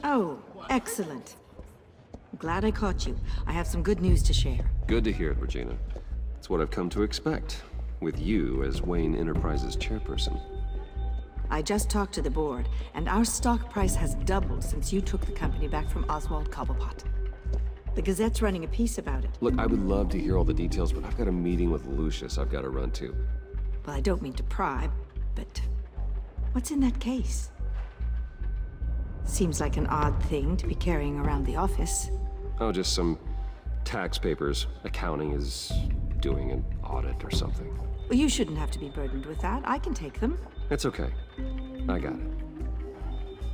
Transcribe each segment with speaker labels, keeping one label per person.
Speaker 1: Oh, excellent. Glad I caught you. I have some good news to share.
Speaker 2: Good to hear it, Regina. It's what I've come to expect, with you as Wayne Enterprises chairperson.
Speaker 1: I just talked to the board, and our stock price has doubled since you took the company back from Oswald Cobblepot. The Gazette's running a piece about it.
Speaker 2: Look, I would love to hear all the details, but I've got a meeting with Lucius I've got to run to.
Speaker 1: Well, I don't mean to pry, but what's in that case? Seems like an odd thing to be carrying around the office.
Speaker 2: Oh, just some tax papers. Accounting is doing an audit or something.
Speaker 1: Well, you shouldn't have to be burdened with that. I can take them.
Speaker 2: It's okay. I got it.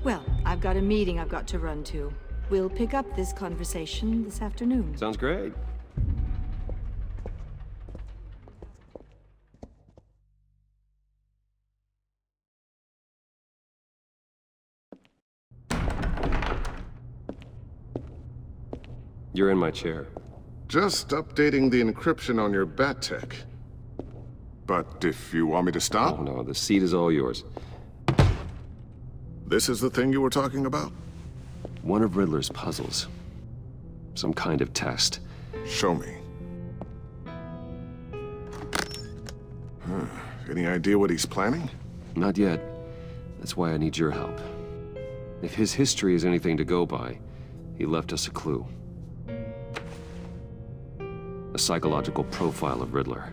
Speaker 1: Well, I've got a meeting I've got to run to. We'll pick up this conversation this afternoon.
Speaker 2: Sounds great. You're in my chair.
Speaker 3: Just updating the encryption on your bat tech. But if you want me to stop,
Speaker 2: Oh no, the seat is all yours.
Speaker 3: this is the thing you were talking about?
Speaker 2: One of Riddler's puzzles. Some kind of test.
Speaker 3: Show me. Any idea what he's planning?
Speaker 2: Not yet. That's why I need your help. If his history is anything to go by, he left us a clue. A psychological profile of Riddler.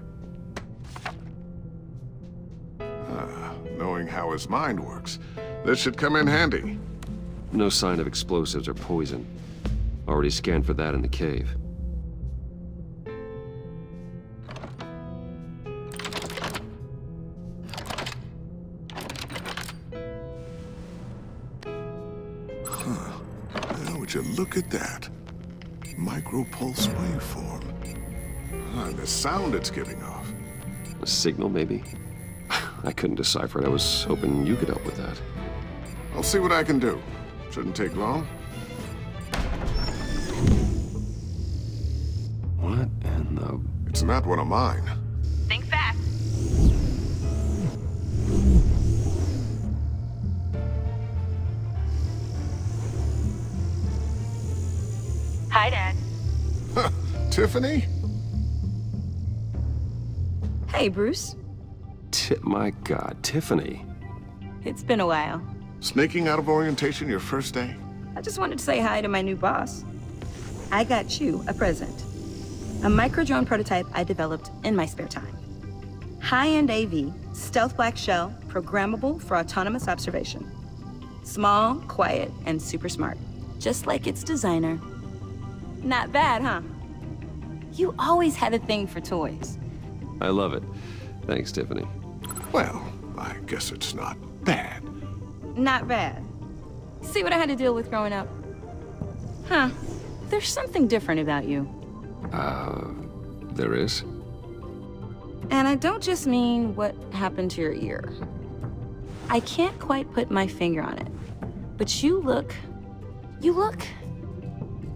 Speaker 3: Knowing how his mind works, this should come in handy.
Speaker 2: No sign of explosives or poison. Already scanned for that in the cave.
Speaker 3: Now, would you look at that? Micropulse waveform. And the sound it's giving off.
Speaker 2: A signal, maybe? I couldn't decipher it. I was hoping you could help with that.
Speaker 3: I'll see what I can do. Shouldn't take long.
Speaker 2: What in the...
Speaker 3: It's not one of mine.
Speaker 4: Think fast. Hi, Dad.
Speaker 3: Tiffany?
Speaker 4: Hey, Bruce.
Speaker 2: My God, Tiffany.
Speaker 4: It's been a while.
Speaker 3: Sneaking out of orientation your first day?
Speaker 4: I just wanted to say hi to my new boss. I got you a present. A micro-drone prototype I developed in my spare time. High-end AV, stealth black shell, programmable for autonomous observation. Small, quiet, and super smart. Just like its designer. Not bad, huh? You always had a thing for toys.
Speaker 2: I love it. Thanks, Tiffany.
Speaker 3: Well, I guess it's not bad.
Speaker 4: Not bad. See what I had to deal with growing up? Huh. There's something different about you.
Speaker 2: There is?
Speaker 4: And I don't just mean what happened to your ear. I can't quite put my finger on it. But you look...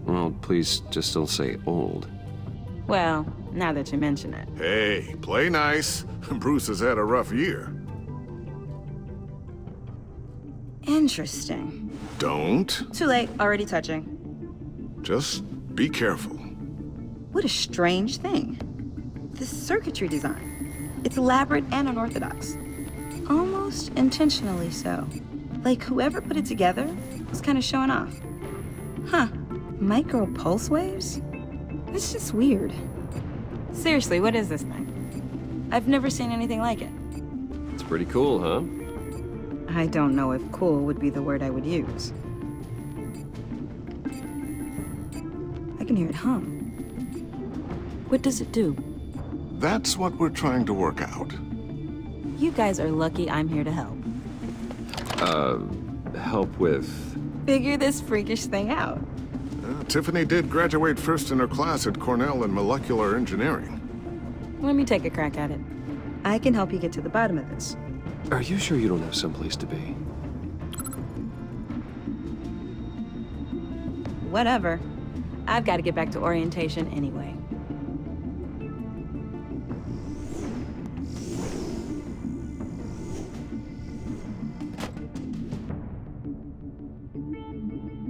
Speaker 2: Well, please just don't say old.
Speaker 4: Well, now that you mention it.
Speaker 3: Hey, play nice. Bruce has had a rough year.
Speaker 4: Interesting.
Speaker 3: Don't.
Speaker 4: Too late, already touching.
Speaker 3: Just be careful.
Speaker 4: What a strange thing. This circuitry design. It's elaborate and unorthodox. Almost intentionally so. Like whoever put it together was kind of showing off. Huh. Micro pulse waves? It's just weird. Seriously, what is this thing? I've never seen anything like it.
Speaker 2: It's pretty cool, huh?
Speaker 4: I don't know if cool would be the word I would use. I can hear it hum. What does it do?
Speaker 3: That's what we're trying to work out.
Speaker 4: You guys are lucky I'm here to help.
Speaker 2: Help with...
Speaker 4: Figure this freakish thing out.
Speaker 3: Tiffany did graduate first in her class at Cornell in molecular engineering.
Speaker 4: Let me take a crack at it. I can help you get to the bottom of this.
Speaker 2: Are you sure you don't have someplace to be?
Speaker 4: Whatever. I've got to get back to orientation anyway.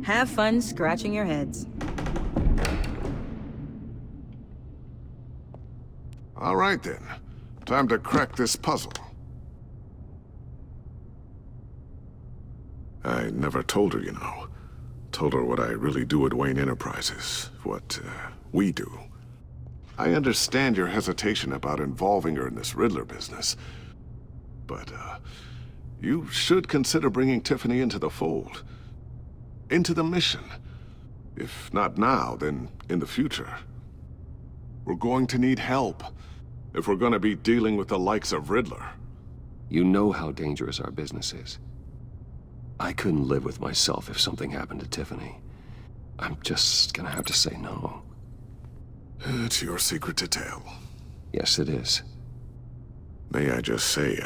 Speaker 4: Have fun scratching your heads.
Speaker 3: All right then. Time to crack this puzzle. I never told her, you know. Told her what I really do at Wayne Enterprises. What, we do. I understand your hesitation about involving her in this Riddler business. But, you should consider bringing Tiffany into the fold. Into the mission. If not now, then in the future. We're going to need help if we're gonna be dealing with the likes of Riddler.
Speaker 2: You know how dangerous our business is. I couldn't live with myself if something happened to Tiffany. I'm just gonna have to say no.
Speaker 3: It's your secret to tell.
Speaker 2: Yes, it is.
Speaker 3: May I just say,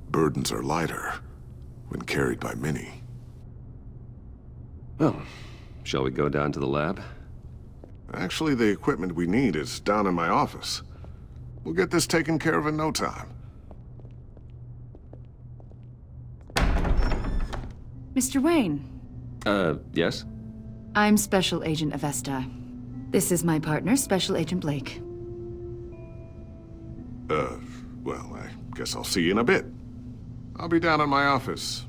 Speaker 3: burdens are lighter when carried by many.
Speaker 2: Well, shall we go down to the lab?
Speaker 3: Actually, the equipment we need is down in my office. We'll get this taken care of in no time.
Speaker 5: Mr. Wayne,
Speaker 2: Yes?
Speaker 5: I'm Special Agent Avesta. This is my partner, Special Agent Blake.
Speaker 3: Well, I guess I'll see you in a bit. I'll be down in my office.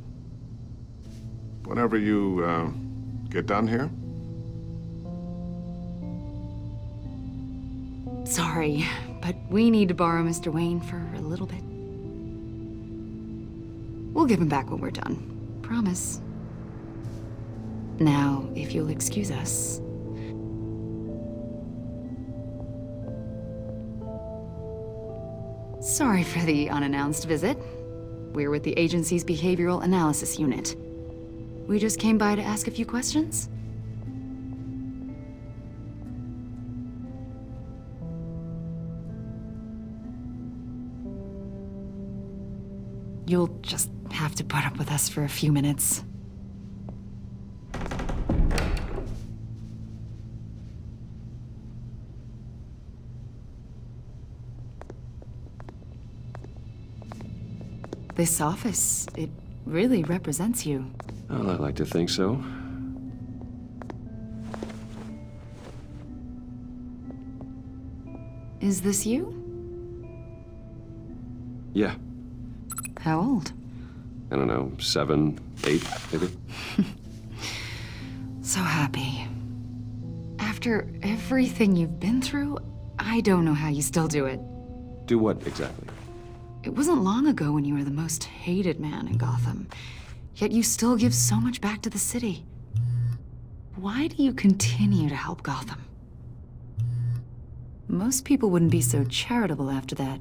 Speaker 3: Whenever you, get done here.
Speaker 5: Sorry, but we need to borrow Mr. Wayne for a little bit. We'll give him back when we're done. Promise. Now, if you'll excuse us. Sorry for the unannounced visit. We're with the agency's behavioral analysis unit. We just came by to ask a few questions. You'll just have to put up with us for a few minutes. This office, it really represents you.
Speaker 2: Well, I'd like to think so.
Speaker 5: Is this you?
Speaker 2: Yeah.
Speaker 5: How old?
Speaker 2: I don't know, 7, 8, maybe?
Speaker 5: So happy. After everything you've been through, I don't know how you still do it.
Speaker 2: Do what exactly?
Speaker 5: It wasn't long ago when you were the most hated man in Gotham, yet you still give so much back to the city. Why do you continue to help Gotham? Most people wouldn't be so charitable after that.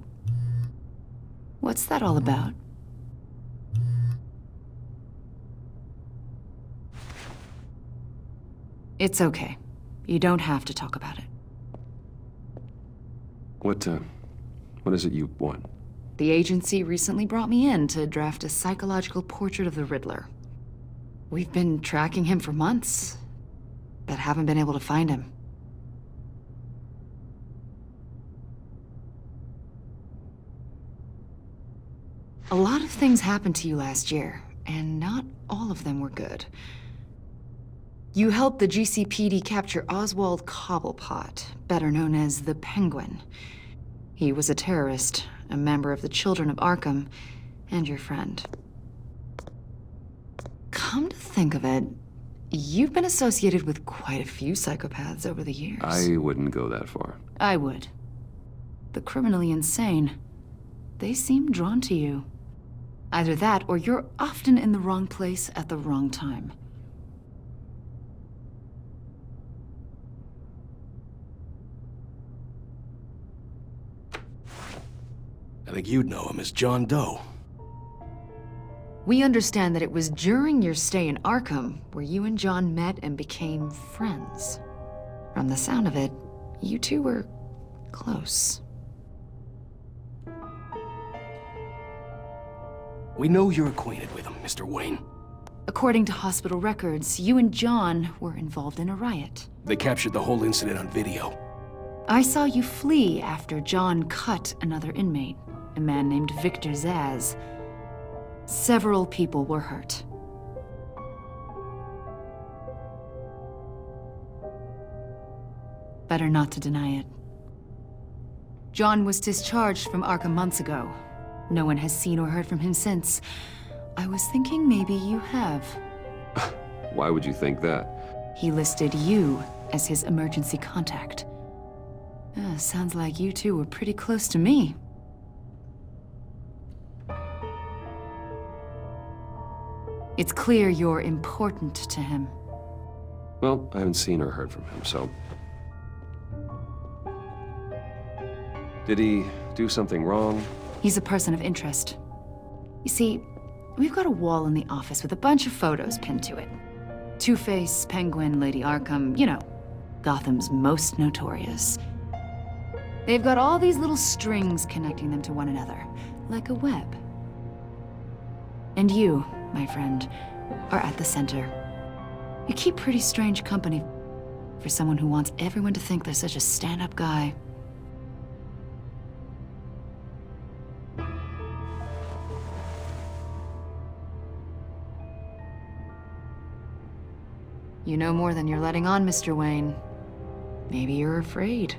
Speaker 5: What's that all about? It's okay. You don't have to talk about it.
Speaker 2: What is it you want?
Speaker 5: The agency recently brought me in to draft a psychological portrait of the Riddler. We've been tracking him for months, but haven't been able to find him. A lot of things happened to you last year, and not all of them were good. You helped the GCPD capture Oswald Cobblepot, better known as the Penguin. He was a terrorist, a member of the Children of Arkham, and your friend. Come to think of it, you've been associated with quite a few psychopaths over the years.
Speaker 2: I wouldn't go that far.
Speaker 5: I would. The criminally insane. They seem drawn to you. Either that, or you're often in the wrong place at the wrong time.
Speaker 6: I think you'd know him as John Doe.
Speaker 5: We understand that it was during your stay in Arkham where you and John met and became friends. From the sound of it, you two were close.
Speaker 6: We know you're acquainted with him, Mr. Wayne.
Speaker 5: According to hospital records, you and John were involved in a riot.
Speaker 6: They captured the whole incident on video.
Speaker 5: I saw you flee after John cut another inmate, a man named Victor Zaz. Several people were hurt. Better not to deny it. John was discharged from Arkham months ago. No one has seen or heard from him since. I was thinking maybe you have.
Speaker 2: Why would you think that?
Speaker 5: He listed you as his emergency contact. Sounds like you two were pretty close to me. It's clear you're important to him.
Speaker 2: Well, I haven't seen or heard from him, so... Did he do something wrong?
Speaker 5: He's a person of interest. You see, we've got a wall in the office with a bunch of photos pinned to it. Two-Face, Penguin, Lady Arkham, you know, Gotham's most notorious. They've got all these little strings connecting them to one another, like a web. And you, my friend, are at the center. You keep pretty strange company for someone who wants everyone to think they're such a stand-up guy. You know more than you're letting on, Mr. Wayne. Maybe you're afraid.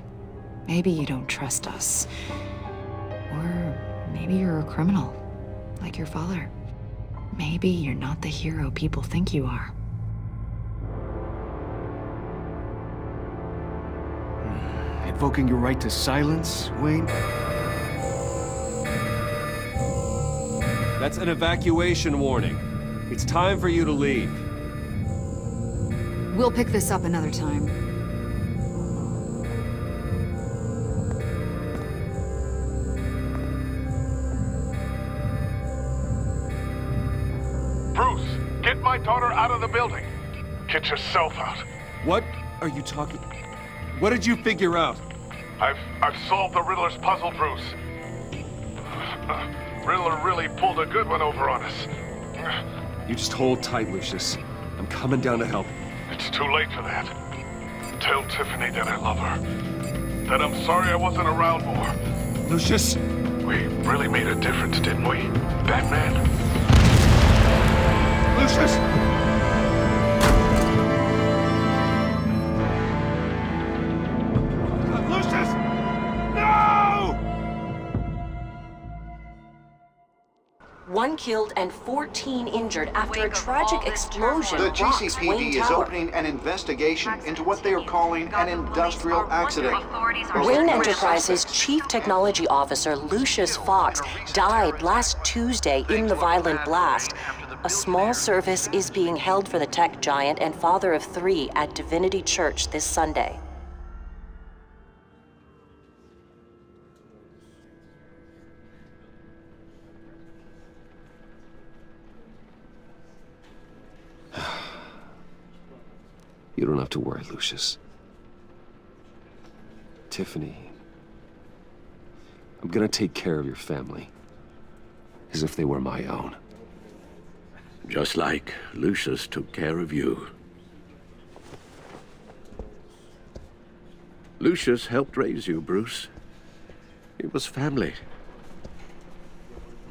Speaker 5: Maybe you don't trust us. Or maybe you're a criminal, like your father. Maybe you're not the hero people think you are.
Speaker 6: Invoking your right to silence, Wayne?
Speaker 2: That's an evacuation warning. It's time for you to leave.
Speaker 5: We'll pick this up another time.
Speaker 3: Bruce, get my daughter out of the building. Get yourself out.
Speaker 2: What are you talking... What did you figure out?
Speaker 3: I've solved the Riddler's puzzle, Bruce. Riddler really pulled a good one over on us.
Speaker 2: You just hold tight, Lucius. I'm coming down to help.
Speaker 3: It's too late for that. Tell Tiffany that I love her. That I'm sorry I wasn't around more.
Speaker 2: Lucius!
Speaker 3: We really made a difference, didn't we, Batman?
Speaker 2: Lucius! Lucius! No!
Speaker 7: 1 killed and 14 injured after a tragic explosion
Speaker 8: The
Speaker 7: rocks
Speaker 8: GCPD
Speaker 7: Wayne
Speaker 8: is
Speaker 7: Tower.
Speaker 8: opening an investigation into what they are calling an industrial accident.
Speaker 7: Wayne Enterprises' Chief Technology Officer Lucius Fox died last Tuesday in the violent blast. A small service is being held for the tech giant and father of 3 at Divinity Church this Sunday.
Speaker 2: You don't have to worry, Lucius. Tiffany, I'm gonna take care of your family. As if they were my own.
Speaker 9: Just like Lucius took care of you. Lucius helped raise you, Bruce. It was family.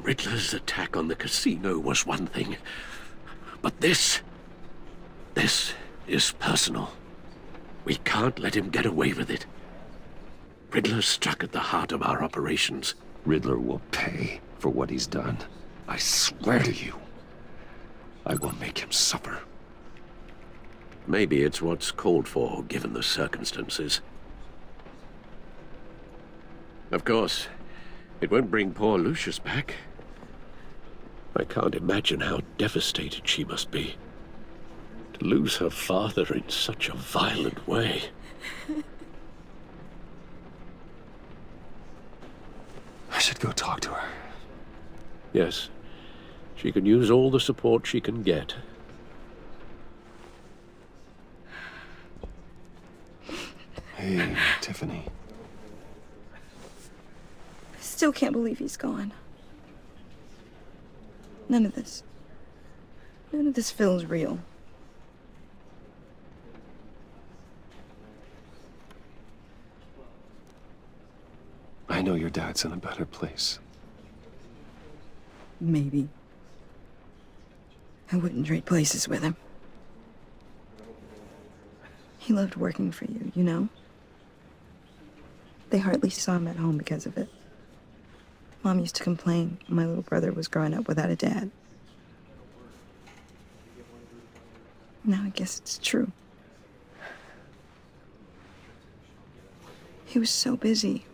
Speaker 9: Riddler's attack on the casino was one thing. But this is personal. We can't let him get away with it. Riddler struck at the heart of our operations.
Speaker 2: Riddler will pay for what he's done. I swear to you. I will make him suffer.
Speaker 9: Maybe it's what's called for, given the circumstances. Of course, it won't bring poor Lucius back. I can't imagine how devastated she must be. To lose her father in such a violent way.
Speaker 2: I should go talk to her.
Speaker 9: Yes, she can use all the support she can get.
Speaker 2: Hey, Tiffany.
Speaker 4: I still can't believe he's gone. None of this feels real.
Speaker 2: I know your dad's in a better place.
Speaker 4: Maybe. I wouldn't trade places with him. He loved working for you, you know? They hardly saw him at home because of it. Mom used to complain my little brother was growing up without a dad. Now I guess it's true. He was so busy.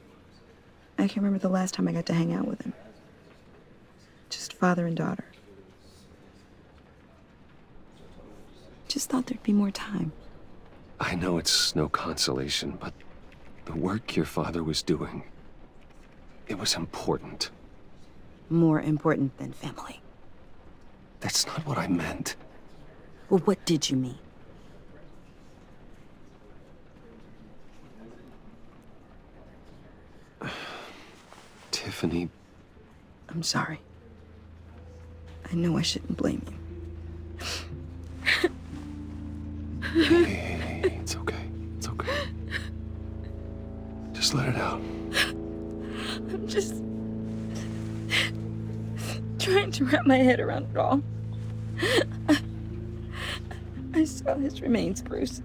Speaker 4: I can't remember the last time I got to hang out with him. Just father and daughter. Just thought there'd be more time.
Speaker 2: I know it's no consolation, but the work your father was doing, it was important.
Speaker 4: More important than family.
Speaker 2: That's not what I meant.
Speaker 4: Well, what did you mean?
Speaker 2: Tiffany...
Speaker 4: I'm sorry. I know I shouldn't blame you.
Speaker 2: Hey, it's okay. It's okay. Just let it out.
Speaker 4: I'm just trying to wrap my head around it all. I saw his remains, Bruce.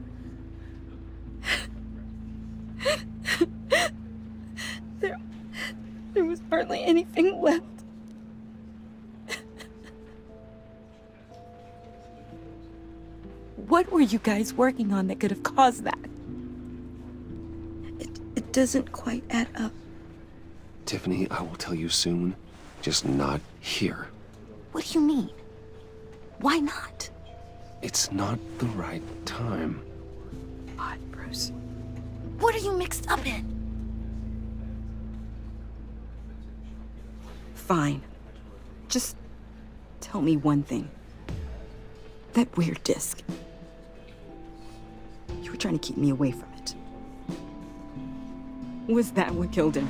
Speaker 4: There was hardly anything left. What were you guys working on that could have caused that? It doesn't quite add up.
Speaker 2: Tiffany, I will tell you soon, just not here.
Speaker 4: What do you mean? Why not?
Speaker 2: It's not the right time.
Speaker 4: God, Bruce. What are you mixed up in? Fine. Just tell me one thing. That weird disc. You were trying to keep me away from it. Was that what killed him?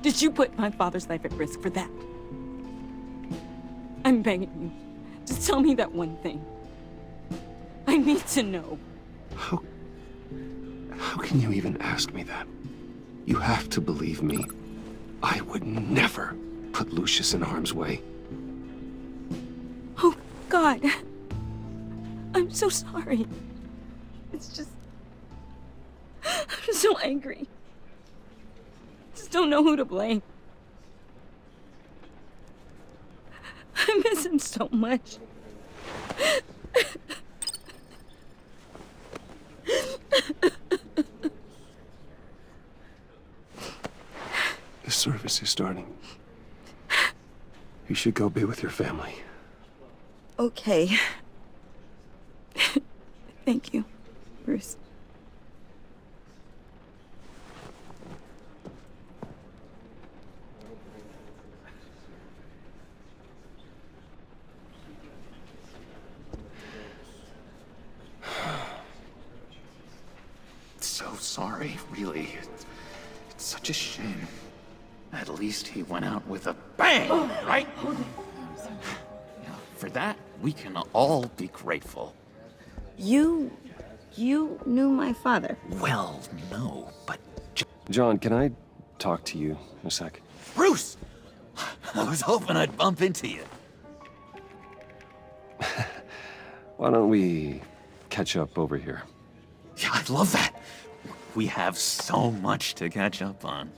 Speaker 4: Did you put my father's life at risk for that? I'm begging you. Just tell me that one thing. I need to know.
Speaker 2: How can you even ask me that? You have to believe me. I would never put Lucius in harm's way.
Speaker 4: Oh, God. I'm so sorry. It's just... I'm so angry. Just don't know who to blame. I miss him so much.
Speaker 2: The service is starting. You should go be with your family.
Speaker 4: Okay. Thank you, Bruce.
Speaker 10: So sorry, really. It's such a shame. At least he went out with a bang, right? Now, for that, we can all be grateful.
Speaker 4: You knew my father.
Speaker 10: Well, no, but...
Speaker 2: John, can I talk to you a sec?
Speaker 10: Bruce! I was hoping I'd bump into you.
Speaker 2: Why don't we catch up over here?
Speaker 10: Yeah, I'd love that. We have so much to catch up on.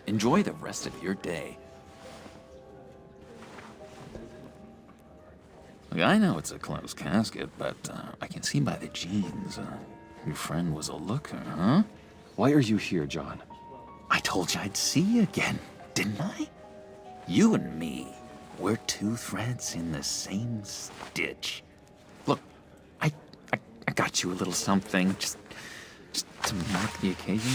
Speaker 10: Enjoy the rest of your day. Look, I know it's a closed casket, but I can see by the jeans, your friend was a looker, huh?
Speaker 2: Why are you here, John?
Speaker 10: I told you I'd see you again, didn't I? You and me, we're two threads in the same stitch. Look, I got you a little something, just to mark the occasion.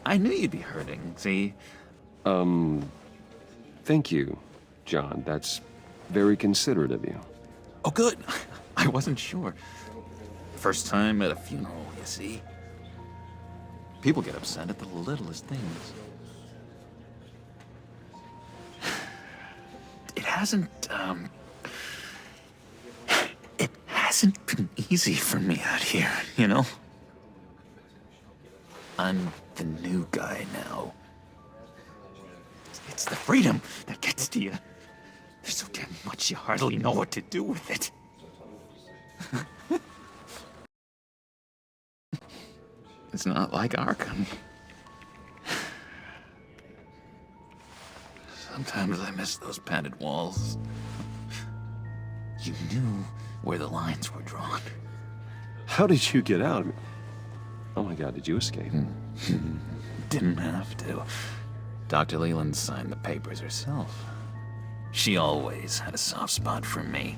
Speaker 10: I knew you'd be hurting, see?
Speaker 2: Thank you, John. That's very considerate of you.
Speaker 10: Oh, good. I wasn't sure. First time at a funeral, you see? People get upset at the littlest things. It hasn't been easy for me out here, you know? I'm the new guy now. It's the freedom that gets to you. There's so damn much you hardly know what to do with it. It's not like Arkham. Sometimes I miss those padded walls. You knew where the lines were drawn.
Speaker 2: How did you get out? Oh my God, did you escape?
Speaker 10: Didn't have to. Dr. Leland signed the papers herself. She always had a soft spot for me.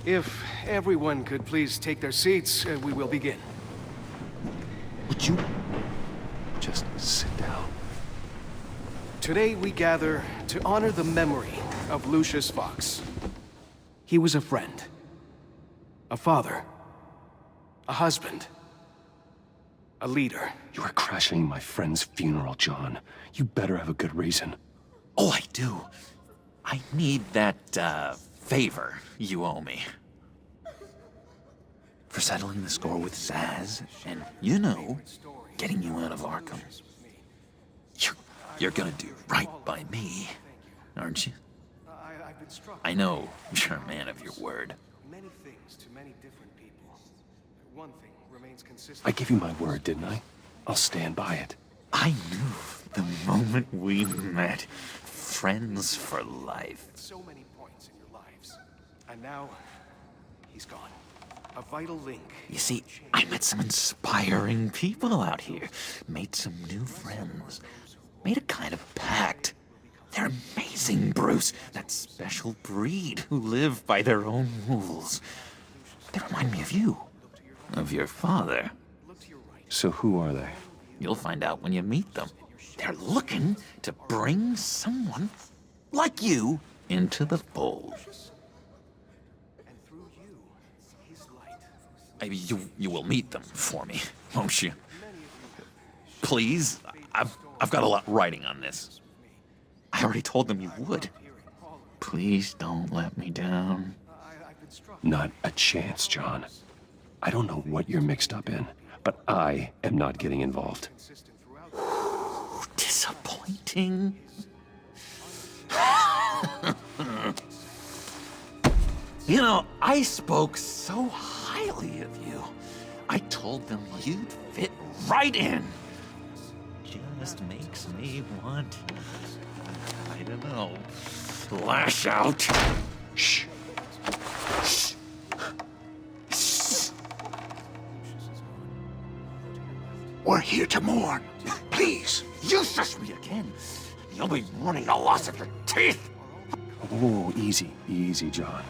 Speaker 6: If everyone could please take their seats, we will begin.
Speaker 10: Would you?
Speaker 2: Just sit down.
Speaker 6: Today we gather to honor the memory of Lucius Fox. He was a friend, a father, a husband, a leader.
Speaker 2: You are crashing my friend's funeral, John. You better have a good reason.
Speaker 10: Oh, I do. I need that, favor you owe me. For settling the score with Zaz, and, you know, getting you out of Arkham. You're gonna do right by me, aren't you? I know you're a man of your word.
Speaker 6: Many things to many different people. One thing remains consistent.
Speaker 2: I gave you my word, didn't I? I'll stand by it.
Speaker 10: I knew the moment we met. Friends for life.
Speaker 6: So many points in your lives. And now, he's gone. A vital link.
Speaker 10: You see, I met some inspiring people out here. Made some new friends. Made a kind of pact. They're amazing, Bruce. That special breed who live by their own rules. They remind me of you. Of your father.
Speaker 2: So who are they?
Speaker 10: You'll find out when you meet them. They're looking to bring someone like you into the fold. You will meet them for me, won't you? Please? I've got a lot riding on this. I already told them you would. Please don't let me down.
Speaker 2: Not a chance, John. I don't know what you're mixed up in, but I am not getting involved.
Speaker 10: Disappointing. You know, I spoke so highly of you. I told them you'd fit right in. Just makes me want, I don't know, lash out.
Speaker 2: Shh.
Speaker 10: Shh. Shh. We're here to mourn. Please, useless me again. You'll be mourning the loss of your teeth.
Speaker 2: Whoa, easy, easy, John.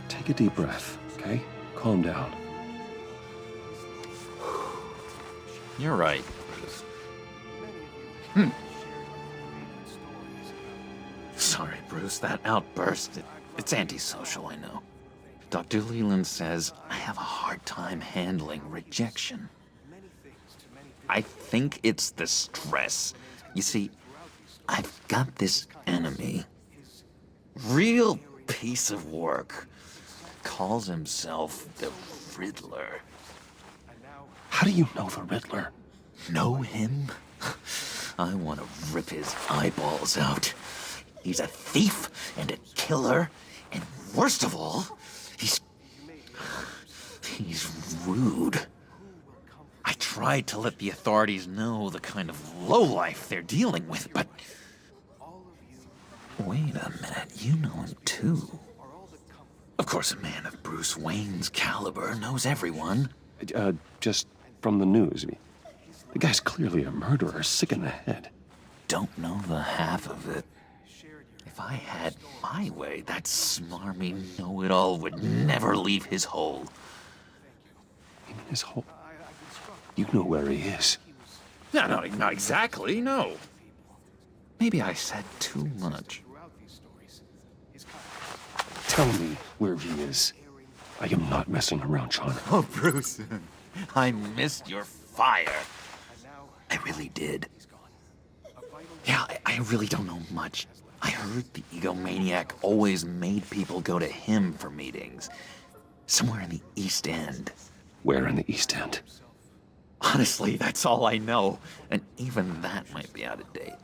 Speaker 2: Take a deep breath, okay? Calm down.
Speaker 10: You're right, Bruce. Sorry, Bruce, that outburst, it's antisocial, I know. Dr. Leland says I have a hard time handling rejection. I think it's the stress. You see, I've got this enemy. Real piece of work. Calls himself the Riddler.
Speaker 2: How do you know the Riddler?
Speaker 10: Know him? I want to rip his eyeballs out. He's a thief and a killer, and worst of all, he's rude. I tried to let the authorities know the kind of lowlife they're dealing with, but... Wait a minute, you know him too. Of course, a man of Bruce Wayne's caliber knows everyone.
Speaker 2: Just from the news. The guy's clearly a murderer, sick in the head.
Speaker 10: Don't know the half of it. If I had my way, that smarmy know-it-all would never leave his hole.
Speaker 2: You mean his hole? You know where he is.
Speaker 10: No, not exactly, no. Maybe I said too much.
Speaker 2: Tell me where he is. I am not messing around, John.
Speaker 10: Oh, Bruce, I missed your fire. I really did. Yeah, I really don't know much. I heard the egomaniac always made people go to him for meetings. Somewhere in the East End.
Speaker 2: Where in the East End?
Speaker 10: Honestly, that's all I know, and even that might be out of date.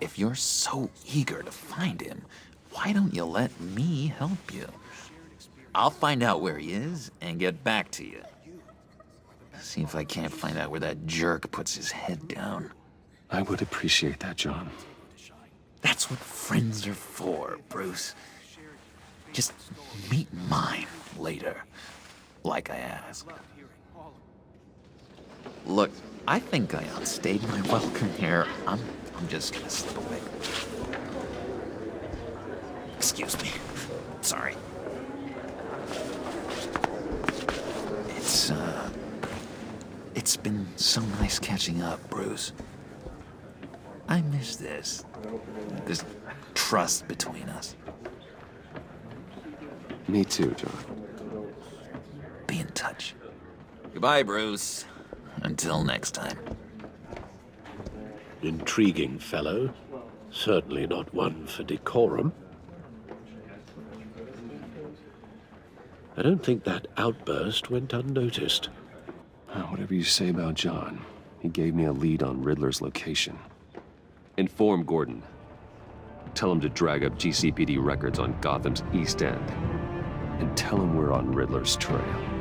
Speaker 10: If you're so eager to find him, why don't you let me help you? I'll find out where he is and get back to you. See if I can't find out where that jerk puts his head down.
Speaker 2: I would appreciate that, John.
Speaker 10: That's what friends are for, Bruce. Just meet mine later, like I asked. Look, I think I outstayed my welcome here. I'm just gonna slip away. Excuse me. Sorry. It's been so nice catching up, Bruce. I miss this trust between us.
Speaker 2: Me too, John.
Speaker 10: Be in touch. Goodbye, Bruce. Until next time.
Speaker 9: Intriguing fellow. Certainly not one for decorum. I don't think that outburst went unnoticed.
Speaker 2: Whatever you say about John, he gave me a lead on Riddler's location. Inform Gordon. Tell him to drag up GCPD records on Gotham's East End. And tell him we're on Riddler's trail.